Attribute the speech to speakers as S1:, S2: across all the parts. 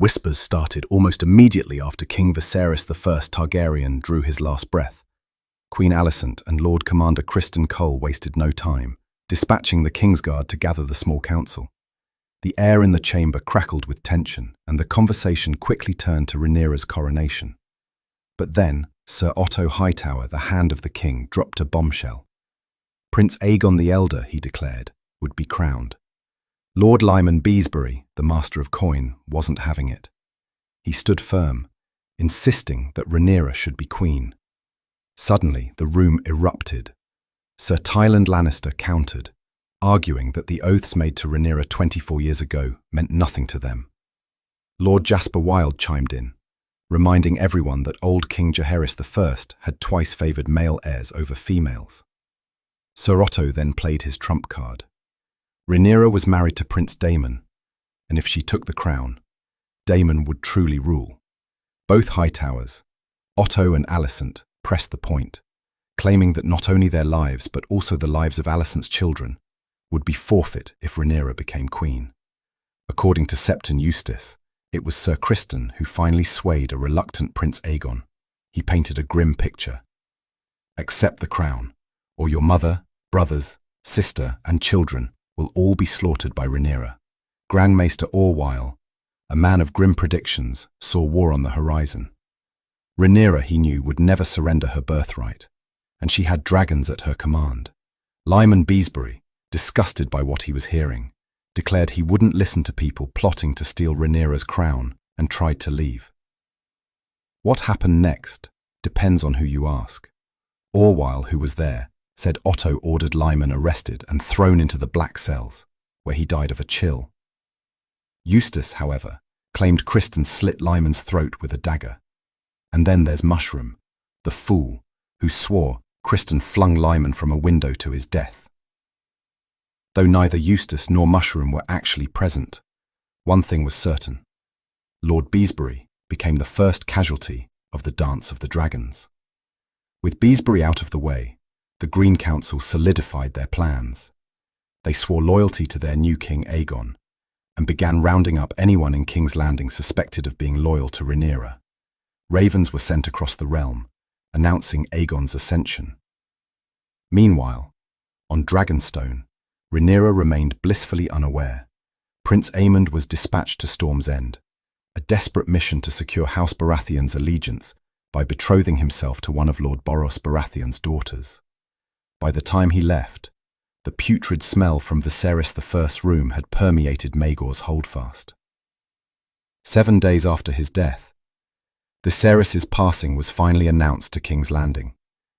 S1: whispers started almost immediately after King Viserys I Targaryen drew his last breath. Queen Alicent and Lord Commander Criston Cole wasted no time, dispatching the Kingsguard to gather the small council. The air in the chamber crackled with tension, and the conversation quickly turned to Rhaenyra's coronation. But then, Sir Otto Hightower, the Hand of the King, dropped a bombshell. Prince Aegon the Elder, he declared, would be crowned. Lord Lyman Beesbury, the Master of Coin, wasn't having it. He stood firm, insisting that Rhaenyra should be queen. Suddenly, the room erupted. Sir Tywin Lannister countered, arguing that the oaths made to Rhaenyra 24 years ago meant nothing to them. Lord Jasper Wilde chimed in, reminding everyone that old King Jaehaerys I had twice favoured male heirs over females. Sir Otto then played his trump card. Rhaenyra was married to Prince Daemon, and if she took the crown, Daemon would truly rule. Both Hightowers, Otto and Alicent, pressed the point, claiming that not only their lives but also the lives of Alicent's children would be forfeit if Rhaenyra became queen. According to Septon Eustace, it was Sir Criston who finally swayed a reluctant Prince Aegon. He painted a grim picture. "Accept the crown, or your mother, brothers, sister, and children will all be slaughtered by Rhaenyra." Grand Maester Orwyle, a man of grim predictions, saw war on the horizon. Rhaenyra, he knew, would never surrender her birthright, and she had dragons at her command. Lyman Beesbury, disgusted by what he was hearing, declared he wouldn't listen to people plotting to steal Rhaenyra's crown and tried to leave. What happened next depends on who you ask. Orwyle, who was there, said Otto ordered Lyman arrested and thrown into the black cells, where he died of a chill. Eustace, however, claimed Criston slit Lyman's throat with a dagger. And then there's Mushroom, the fool, who swore Criston flung Lyman from a window to his death. Though neither Eustace nor Mushroom were actually present, one thing was certain. Lord Beesbury became the first casualty of the Dance of the Dragons. With Beesbury out of the way, the Green Council solidified their plans. They swore loyalty to their new king Aegon and began rounding up anyone in King's Landing suspected of being loyal to Rhaenyra. Ravens were sent across the realm, announcing Aegon's ascension. Meanwhile, on Dragonstone, Rhaenyra remained blissfully unaware. Prince Aemond was dispatched to Storm's End, a desperate mission to secure House Baratheon's allegiance by betrothing himself to one of Lord Boros Baratheon's daughters. By the time he left, the putrid smell from Viserys I's room had permeated Maegor's holdfast. 7 days after his death, Viserys' passing was finally announced to King's Landing,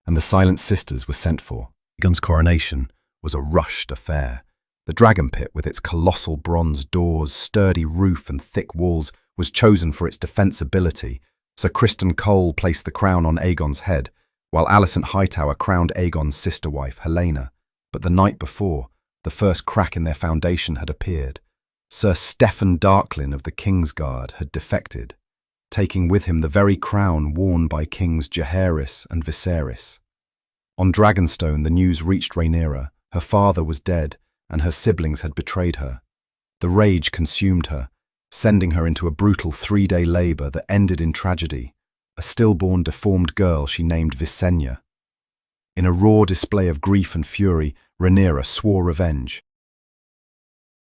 S1: and the Silent Sisters were sent for. Aegon's coronation was a rushed affair. The Dragonpit, with its colossal bronze doors, sturdy roof and thick walls, was chosen for its defensibility. Sir Criston Cole placed the crown on Aegon's head, while Alicent Hightower crowned Aegon's sister wife, Helena. But the night before, the first crack in their foundation had appeared. Sir Steffon Darklyn of the Kingsguard had defected, taking with him the very crown worn by Kings Jaehaerys and Viserys. On Dragonstone, the news reached Rhaenyra. Her father was dead, and her siblings had betrayed her. The rage consumed her, sending her into a brutal 3-day labour that ended in tragedy. A stillborn, deformed girl she named Visenya. In a raw display of grief and fury, Rhaenyra swore revenge.